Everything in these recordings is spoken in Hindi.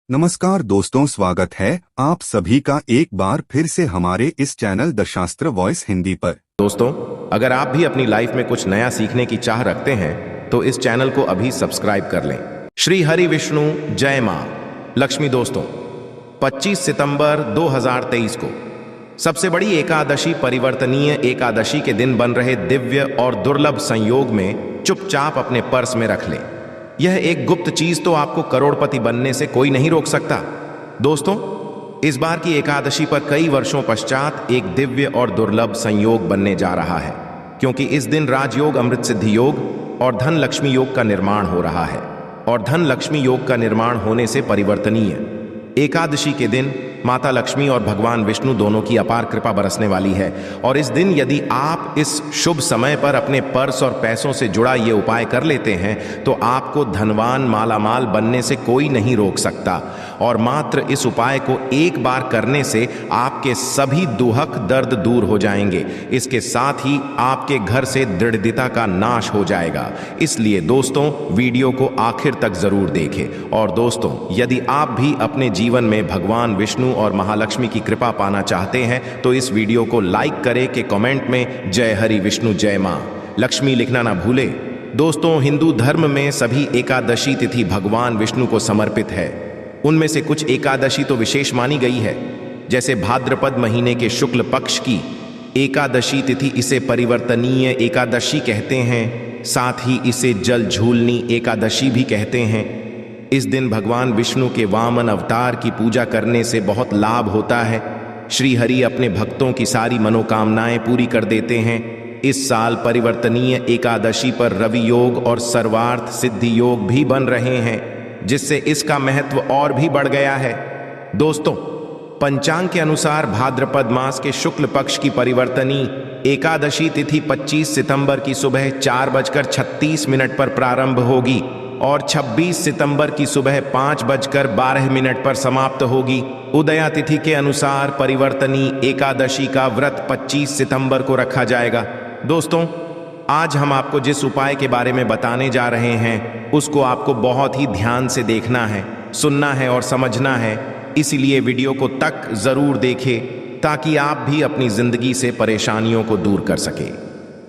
नमस्कार दोस्तों, स्वागत है आप सभी का एक बार फिर से हमारे इस चैनल द शास्त्र वॉइस हिंदी पर। दोस्तों, अगर आप भी अपनी लाइफ में कुछ नया सीखने की चाह रखते हैं तो इस चैनल को अभी सब्सक्राइब कर लें। श्री हरि विष्णु जय मां लक्ष्मी। दोस्तों, 25 सितंबर 2023 को सबसे बड़ी एकादशी परिवर्तनीय एकादशी के दिन बन रहे दिव्य और दुर्लभ संयोग में चुपचाप अपने पर्स में रख लें। यह एक गुप्त चीज तो आपको करोड़पति बनने से कोई नहीं रोक सकता। दोस्तों, इस बार की एकादशी पर कई वर्षों पश्चात एक दिव्य और दुर्लभ संयोग बनने जा रहा है, क्योंकि इस दिन राजयोग, अमृत सिद्धि योग और धन लक्ष्मी योग का निर्माण हो रहा है। और धन लक्ष्मी योग का निर्माण होने से परिवर्तनीय एकादशी के दिन माता लक्ष्मी और भगवान विष्णु दोनों की अपार कृपा बरसने वाली है। और इस दिन यदि आप इस शुभ समय पर अपने पर्स और पैसों से जुड़ा ये उपाय कर लेते हैं तो आपको धनवान मालामाल बनने से कोई नहीं रोक सकता। और मात्र इस उपाय को एक बार करने से आपके सभी दुहक दर्द दूर हो जाएंगे। इसके साथ ही आपके घर से दृढ़ता का नाश हो जाएगा। इसलिए दोस्तों, वीडियो को आखिर तक जरूर देखें। और दोस्तों, यदि आप भी अपने जीवन में भगवान विष्णु और महालक्ष्मी की कृपा पाना चाहते हैं तो इस वीडियो को लाइक करें कि कमेंट में जय हरि विष्णु जय मां लक्ष्मी लिखना ना भूले। दोस्तों, हिंदू धर्म में सभी एकादशी तिथि भगवान विष्णु को समर्पित है। उनमें से कुछ एकादशी तो विशेष मानी गई है, जैसे भाद्रपद महीने के शुक्ल पक्ष की एकादशी तिथि, इसे परिवर्तनीय एकादशी कहते हैं। साथ ही इसे जल झूलनी एकादशी भी कहते हैं। इस दिन भगवान विष्णु के वामन अवतार की पूजा करने से बहुत लाभ होता है। श्री हरि अपने भक्तों की सारी मनोकामनाएं पूरी कर देते हैं। इस साल परिवर्तनीय एकादशी पर रवि योग और सर्वार्थ सिद्धि योग भी बन रहे हैं, जिससे इसका महत्व और भी बढ़ गया है। दोस्तों, पंचांग के अनुसार भाद्रपद मास के शुक्ल पक्ष की परिवर्तनी एकादशी तिथि 25 सितंबर की सुबह 4:36 पर प्रारंभ होगी और 26 सितंबर की सुबह 5:12 पर समाप्त होगी। उदया तिथि के अनुसार परिवर्तनी एकादशी का व्रत 25 सितंबर को रखा जाएगा। दोस्तों, आज हम आपको जिस उपाय के बारे में बताने जा रहे हैं उसको आपको बहुत ही ध्यान से देखना है, सुनना है और समझना है। इसीलिए वीडियो को तक जरूर देखें ताकि आप भी अपनी जिंदगी से परेशानियों को दूर कर सके।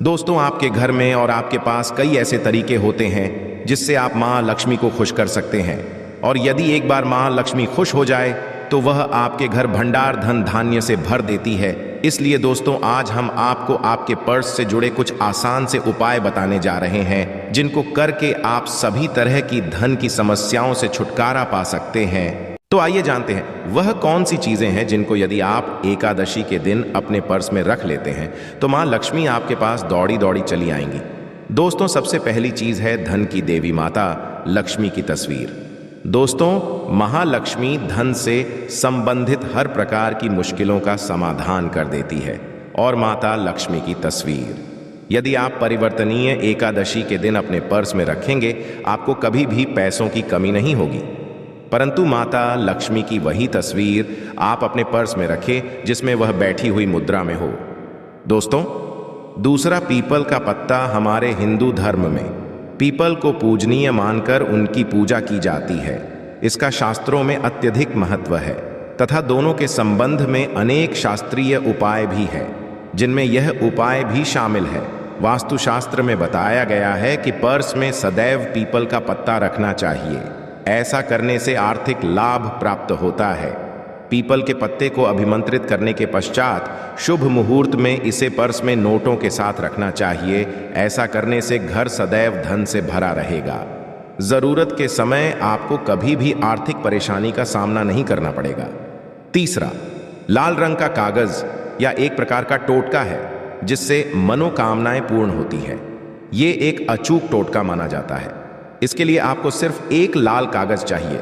दोस्तों, आपके घर में और आपके पास कई ऐसे तरीके होते हैं जिससे आप मां लक्ष्मी को खुश कर सकते हैं। और यदि एक बार मां लक्ष्मी खुश हो जाए तो वह आपके घर भंडार धन धान्य से भर देती है। इसलिए दोस्तों, आज हम आपको आपके पर्स से जुड़े कुछ आसान से उपाय बताने जा रहे हैं, जिनको करके आप सभी तरह की धन की समस्याओं से छुटकारा पा सकते हैं। तो आइए जानते हैं वह कौन सी चीजें हैं जिनको यदि आप एकादशी के दिन अपने पर्स में रख लेते हैं तो मां लक्ष्मी आपके पास दौड़ी दौड़ी चली आएंगी। दोस्तों, सबसे पहली चीज है धन की देवी माता लक्ष्मी की तस्वीर। दोस्तों, महालक्ष्मी धन से संबंधित हर प्रकार की मुश्किलों का समाधान कर देती है। और माता लक्ष्मी की तस्वीर यदि आप परिवर्तनीय एकादशी के दिन अपने पर्स में रखेंगे, आपको कभी भी पैसों की कमी नहीं होगी। परंतु माता लक्ष्मी की वही तस्वीर आप अपने पर्स में रखें जिसमें वह बैठी हुई मुद्रा में हो। दोस्तों, दूसरा, पीपल का पत्ता। हमारे हिंदू धर्म में पीपल को पूजनीय मानकर उनकी पूजा की जाती है। इसका शास्त्रों में अत्यधिक महत्व है तथा दोनों के संबंध में अनेक शास्त्रीय उपाय भी है, जिनमें यह उपाय भी शामिल है। वास्तुशास्त्र में बताया गया है कि पर्स में सदैव पीपल का पत्ता रखना चाहिए। ऐसा करने से आर्थिक लाभ प्राप्त होता है। पीपल के पत्ते को अभिमंत्रित करने के पश्चात शुभ मुहूर्त में इसे पर्स में नोटों के साथ रखना चाहिए। ऐसा करने से घर सदैव धन से भरा रहेगा। जरूरत के समय आपको कभी भी आर्थिक परेशानी का सामना नहीं करना पड़ेगा। तीसरा, लाल रंग का कागज या एक प्रकार का टोटका है जिससे मनोकामनाएं पूर्ण होती है। ये एक अचूक टोटका माना जाता है। इसके लिए आपको सिर्फ एक लाल कागज चाहिए।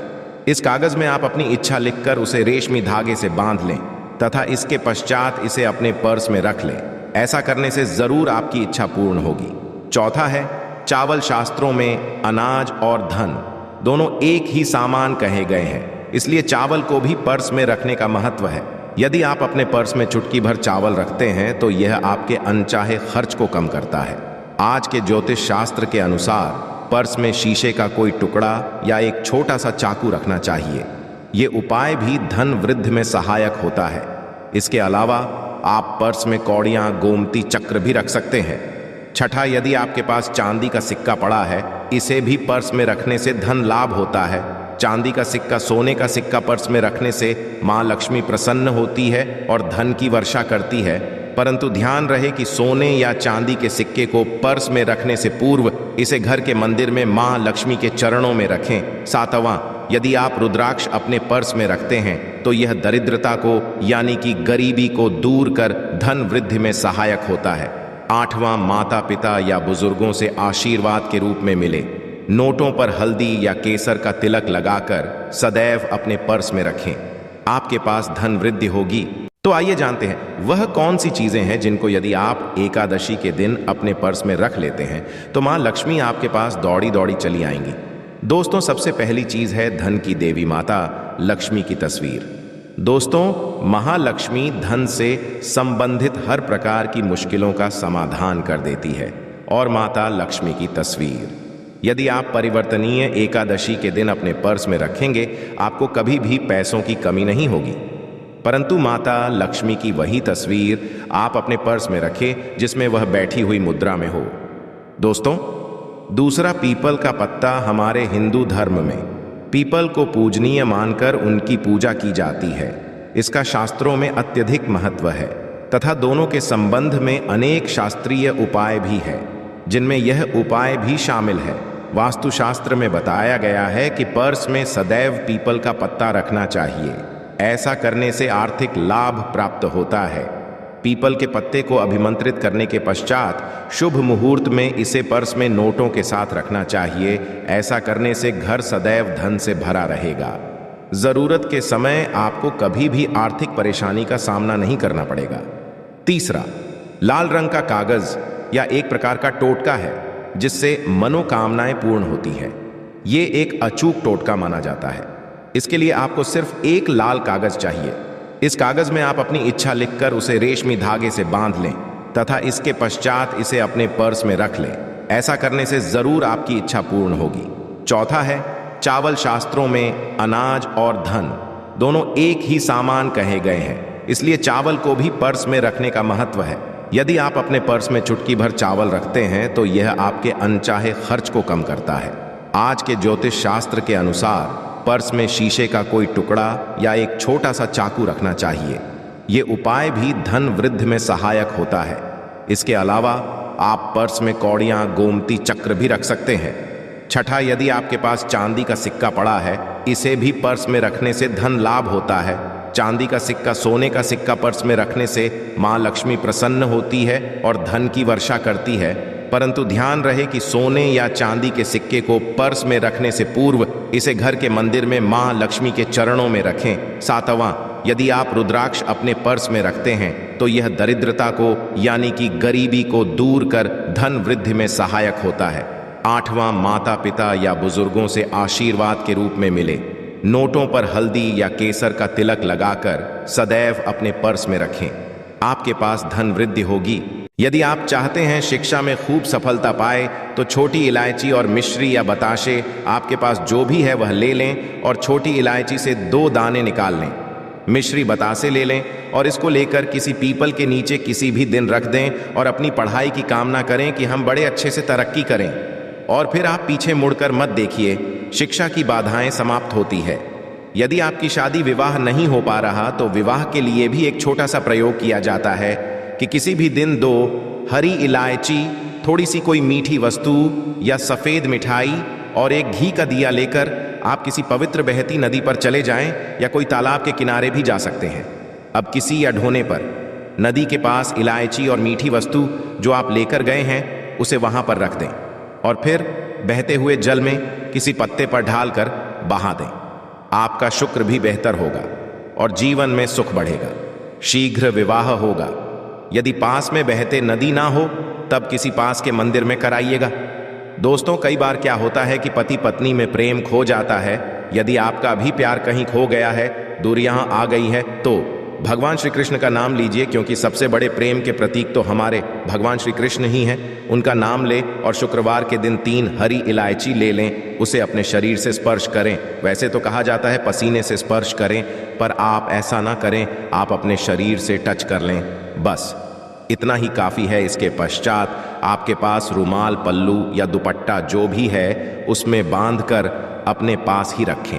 इस कागज में आप अपनी इच्छा लिखकर उसे रेशमी धागे से बांध लें तथा इसके पश्चात इसे अपने पर्स में रख लें। ऐसा करने से जरूर आपकी इच्छा पूर्ण होगी। चौथा है चावल। शास्त्रों में अनाज और धन दोनों एक ही सामान कहे गए हैं, इसलिए चावल को भी पर्स में रखने का महत्व है। यदि आप अपने पर्स में चुटकी भर चावल रखते हैं तो यह आपके अनचाहे खर्च को कम करता है। आज के ज्योतिष शास्त्र के अनुसार पर्स में शीशे का कोई टुकड़ा या एक छोटा सा चाकू रखना चाहिए। ये उपाय भी धन वृद्धि में सहायक होता है। इसके अलावा आप पर्स में कौड़ियां, गोमती चक्र भी रख सकते हैं। छठा, यदि आपके पास चांदी का सिक्का पड़ा है, इसे भी पर्स में रखने से धन लाभ होता है। चांदी का सिक्का, सोने का सिक्का पर्स में रखने से मां लक्ष्मी प्रसन्न होती है और धन की वर्षा करती है। परंतु ध्यान रहे कि सोने या चांदी के सिक्के को पर्स में रखने से पूर्व इसे घर के मंदिर में मां लक्ष्मी के चरणों में रखें। सातवां, यदि आप रुद्राक्ष अपने पर्स में रखते हैं तो यह दरिद्रता को यानी कि गरीबी को दूर कर धन वृद्धि में सहायक होता है। आठवां, माता पिता या बुजुर्गों से आशीर्वाद के रूप में मिले। नोटों पर हल्दी या केसर का तिलक लगाकर सदैव अपने पर्स में रखें, आपके पास धन वृद्धि होगी। तो आइए जानते हैं वह कौन सी चीजें हैं जिनको यदि आप एकादशी के दिन अपने पर्स में रख लेते हैं तो मां लक्ष्मी आपके पास दौड़ी दौड़ी चली आएंगी। दोस्तों, सबसे पहली चीज है धन की देवी माता लक्ष्मी की तस्वीर। दोस्तों, महालक्ष्मी धन से संबंधित हर प्रकार की मुश्किलों का समाधान कर देती है। और माता लक्ष्मी की तस्वीर यदि आप परिवर्तनीय एकादशी के दिन अपने पर्स में रखेंगे, आपको कभी भी पैसों की कमी नहीं होगी। परंतु माता लक्ष्मी की वही तस्वीर आप अपने पर्स में रखें जिसमें वह बैठी हुई मुद्रा में हो। दोस्तों, दूसरा, पीपल का पत्ता। हमारे हिंदू धर्म में पीपल को पूजनीय मानकर उनकी पूजा की जाती है। इसका शास्त्रों में अत्यधिक महत्व है तथा दोनों के संबंध में अनेक शास्त्रीय उपाय भी है जिनमें यह उपाय भी शामिल है। वास्तुशास्त्र में बताया गया है कि पर्स में सदैव पीपल का पत्ता रखना चाहिए। ऐसा करने से आर्थिक लाभ प्राप्त होता है। पीपल के पत्ते को अभिमंत्रित करने के पश्चात शुभ मुहूर्त में इसे पर्स में नोटों के साथ रखना चाहिए। ऐसा करने से घर सदैव धन से भरा रहेगा। जरूरत के समय आपको कभी भी आर्थिक परेशानी का सामना नहीं करना पड़ेगा। तीसरा, लाल रंग का कागज या एक प्रकार का टोटका है जिससे मनोकामनाएं पूर्ण होती हैं। ये एक अचूक टोटका माना जाता है। इसके लिए आपको सिर्फ एक लाल कागज चाहिए। इस कागज में आप अपनी इच्छा लिखकर उसे रेशमी धागे से बांध लें तथा इसके पश्चात इसे अपने पर्स में रख लें। ऐसा करने से जरूर आपकी इच्छा पूर्ण होगी। चौथा है चावल। शास्त्रों में अनाज और धन दोनों एक ही सामान कहे गए हैं, इसलिए चावल को भी पर्स में रखने का महत्व है। यदि आप अपने पर्स में चुटकी भर चावल रखते हैं तो यह आपके अनचाहे खर्च को कम करता है। आज के ज्योतिष शास्त्र के अनुसार पर्स में शीशे का कोई टुकड़ा या एक छोटा सा चाकू रखना चाहिए। ये उपाय भी धन वृद्धि में सहायक होता है। इसके अलावा आप पर्स में कौड़ियां, गोमती चक्र भी रख सकते हैं। छठा, यदि आपके पास चांदी का सिक्का पड़ा है, इसे भी पर्स में रखने से धन लाभ होता है। चांदी का सिक्का, सोने का सिक्का पर्स में रखने से मां लक्ष्मी प्रसन्न होती है और धन की वर्षा करती है। परंतु ध्यान रहे कि सोने या चांदी के सिक्के को पर्स में रखने से पूर्व इसे घर के मंदिर में मां लक्ष्मी के चरणों में रखें। सातवां, यदि आप रुद्राक्ष अपने पर्स में रखते हैं तो यह दरिद्रता को यानी कि गरीबी को दूर कर धन वृद्धि में सहायक होता है। आठवां, माता पिता या बुजुर्गों से आशीर्वाद के रूप में मिले। नोटों पर हल्दी या केसर का तिलक लगाकर सदैव अपने पर्स में रखें, आपके पास धन वृद्धि होगी। यदि आप चाहते हैं शिक्षा में खूब सफलता पाए तो छोटी इलायची और मिश्री या बताशे, आपके पास जो भी है वह ले लें और छोटी इलायची से 2 दाने निकाल लें। मिश्री, बतासे ले लें और इसको लेकर किसी पीपल के नीचे किसी भी दिन रख दें और अपनी पढ़ाई की कामना करें कि हम बड़े अच्छे से तरक्की करें। और फिर आप पीछे मुड़कर मत देखिए, शिक्षा की बाधाएं समाप्त होती है। यदि आपकी शादी विवाह नहीं हो पा रहा तो विवाह के लिए भी एक छोटा सा प्रयोग किया जाता है कि किसी भी दिन 2 हरी इलायची, थोड़ी सी कोई मीठी वस्तु या सफ़ेद मिठाई और एक घी का दिया लेकर आप किसी पवित्र बहती नदी पर चले जाएं या कोई तालाब के किनारे भी जा सकते हैं। अब किसी या ढोने पर नदी के पास इलायची और मीठी वस्तु जो आप लेकर गए हैं उसे वहां पर रख दें और फिर बहते हुए जल में किसी पत्ते पर ढालकर बहा दें। आपका शुक्र भी बेहतर होगा और जीवन में सुख बढ़ेगा। शीघ्र विवाह होगा। यदि पास में बहते नदी ना हो तब किसी पास के मंदिर में कराइएगा। दोस्तों, कई बार क्या होता है कि पति पत्नी में प्रेम खो जाता है। यदि आपका भी प्यार कहीं खो गया है, दूरियां आ गई है, तो भगवान श्री कृष्ण का नाम लीजिए, क्योंकि सबसे बड़े प्रेम के प्रतीक तो हमारे भगवान श्री कृष्ण ही हैं। उनका नाम ले और शुक्रवार के दिन 3 हरी इलायची ले लें, उसे अपने शरीर से स्पर्श करें। वैसे तो कहा जाता है पसीने से स्पर्श करें, पर आप ऐसा ना करें, आप अपने शरीर से टच कर लें, बस इतना ही काफ़ी है। इसके पश्चात आपके पास रुमाल, पल्लू या दुपट्टा जो भी है उसमें बांधकर अपने पास ही रखें।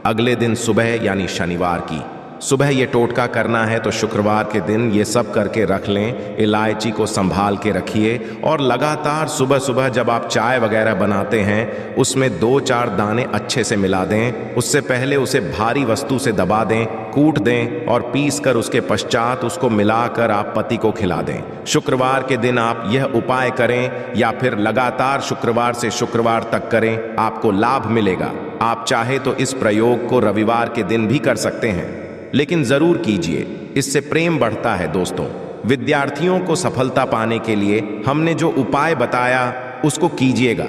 अगले दिन सुबह यानी शनिवार की सुबह ये टोटका करना है, तो शुक्रवार के दिन ये सब करके रख लें। इलायची को संभाल के रखिए और लगातार सुबह सुबह जब आप चाय वगैरह बनाते हैं उसमें 2-4 दाने अच्छे से मिला दें। उससे पहले उसे भारी वस्तु से दबा दें, कूट दें और पीस कर उसके पश्चात उसको मिलाकर आप पति को खिला दें। शुक्रवार के दिन आप यह उपाय करें या फिर लगातार शुक्रवार से शुक्रवार तक करें, आपको लाभ मिलेगा। आप चाहे तो इस प्रयोग को रविवार के दिन भी कर सकते हैं, लेकिन जरूर कीजिए, इससे प्रेम बढ़ता है। दोस्तों, विद्यार्थियों को सफलता पाने के लिए हमने जो उपाय बताया उसको कीजिएगा।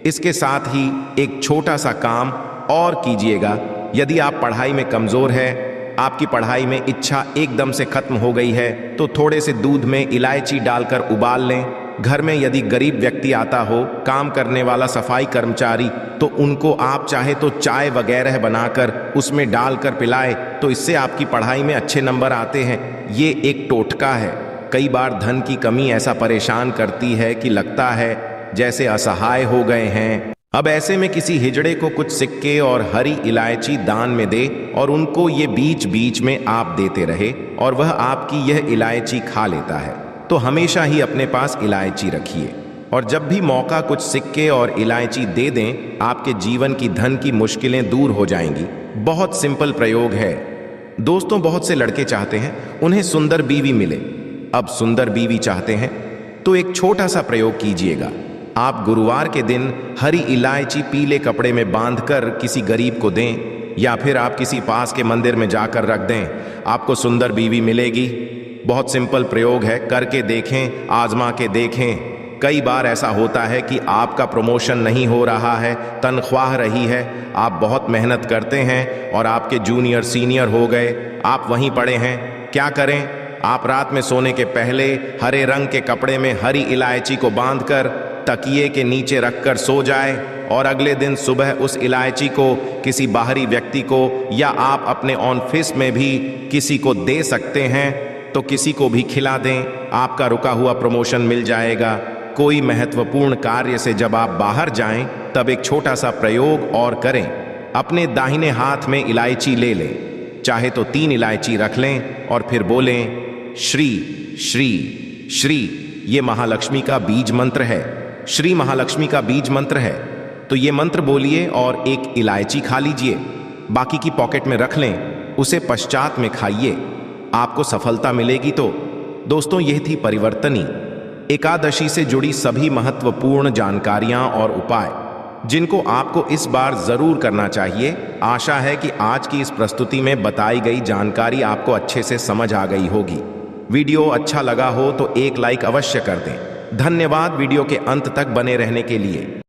इसके साथ ही एक छोटा सा काम और कीजिएगा। यदि आप पढ़ाई में कमजोर है, आपकी पढ़ाई में इच्छा एकदम से खत्म हो गई है, तो थोड़े से दूध में इलायची डालकर उबाल लें। घर में यदि गरीब व्यक्ति आता हो, काम करने वाला सफाई कर्मचारी, तो उनको आप चाहे तो चाय वगैरह बनाकर उसमें डालकर पिलाए, तो इससे आपकी पढ़ाई में अच्छे नंबर आते हैं। ये एक टोटका है। कई बार धन की कमी ऐसा परेशान करती है कि लगता है जैसे असहाय हो गए हैं। अब ऐसे में किसी हिजड़े को कुछ सिक्के और हरी इलायची दान में दे और उनको ये बीच बीच में आप देते रहे और वह आपकी यह इलायची खा लेता है। तो हमेशा ही अपने पास इलायची रखिए और जब भी मौका कुछ सिक्के और इलायची दे दें, आपके जीवन की धन की मुश्किलें दूर हो जाएंगी। बहुत सिंपल प्रयोग है। दोस्तों, बहुत से लड़के चाहते हैं उन्हें सुंदर बीवी मिले। अब सुंदर बीवी चाहते हैं तो एक छोटा सा प्रयोग कीजिएगा। आप गुरुवार के दिन हरी इलायची पीले कपड़े में बांधकर किसी गरीब को दें या फिर आप किसी पास के मंदिर में जाकर रख दें, आपको सुंदर बीवी मिलेगी। बहुत सिंपल प्रयोग है, करके देखें, आजमा के देखें। कई बार ऐसा होता है कि आपका प्रमोशन नहीं हो रहा है, तनख्वाह रही है, आप बहुत मेहनत करते हैं और आपके जूनियर सीनियर हो गए, आप वहीं पड़े हैं। क्या करें? आप रात में सोने के पहले हरे रंग के कपड़े में हरी इलायची को बांधकर तकिए के नीचे रखकर सो जाए और अगले दिन सुबह उस इलायची को किसी बाहरी व्यक्ति को या आप अपने ऑफिस में भी किसी को दे सकते हैं, तो किसी को भी खिला दें, आपका रुका हुआ प्रमोशन मिल जाएगा। कोई महत्वपूर्ण कार्य से जब आप बाहर जाएं, तब एक छोटा सा प्रयोग और करें। अपने दाहिने हाथ में इलायची ले लें, चाहे तो 3 इलायची रख लें और फिर बोलें श्री श्री श्री। ये महालक्ष्मी का बीज मंत्र है। श्री महालक्ष्मी का बीज मंत्र है, तो ये मंत्र बोलिए और एक इलायची खा लीजिए, बाकी की पॉकेट में रख लें, उसे पश्चात में खाइए, आपको सफलता मिलेगी। तो दोस्तों, यह थी परिवर्तनी एकादशी से जुड़ी सभी महत्वपूर्ण जानकारियां और उपाय, जिनको आपको इस बार जरूर करना चाहिए। आशा है कि आज की इस प्रस्तुति में बताई गई जानकारी आपको अच्छे से समझ आ गई होगी। वीडियो अच्छा लगा हो तो एक लाइक अवश्य कर दें। धन्यवाद वीडियो के अंत तक बने रहने के लिए।